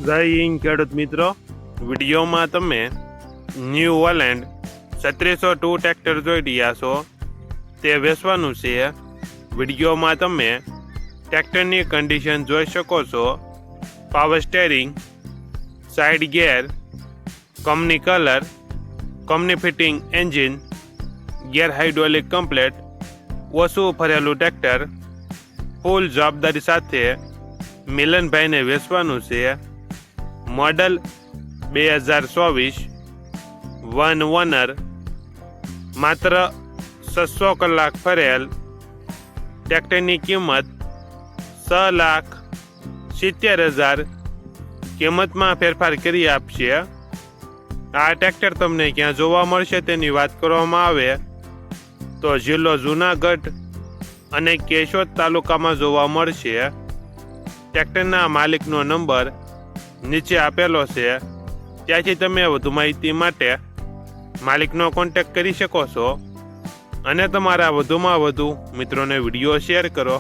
જય હિન્દ ખેડૂત મિત્રો, વિડીયોમાં તમે ન્યૂ હોલેન્ડ 3702 ટ્રેક્ટર જોઈ રહ્યા છો. તે વેચવાનું છે. વિડીયોમાં તમે ટ્રેક્ટરની કન્ડિશન જોઈ શકો છો. Power steering, side gear, company colour, company fitting engine, gear hydraulic complete, ઓછું ફરેલું ટ્રેક્ટર, ફૂલ જવાબદારી સાથે મિલનભાઈને વેચવાનું છે. મોડલ 2024, વન ઓનર, માત્ર 600 કલાક ફરેલ. ટ્રેક્ટરની કિંમત 6,70,000 કિંમતમાં ફેરફાર કરી આપશે. આ ટ્રેક્ટર તમને ક્યાં જોવા મળશે તેની વાત કરવામાં આવે તો જિલ્લો જૂનાગઢ અને કેશોદ તાલુકામાં જોવા મળશે. ટ્રેક્ટરના માલિકનો નંબર નીચે આપેલો છે, ત્યાંથી તમે વધુ માહિતી માટે માલિકનો કોન્ટેક્ટ કરી શકો છો અને તમારા વધુમાં વધુ મિત્રોને વિડીયો શેર કરો.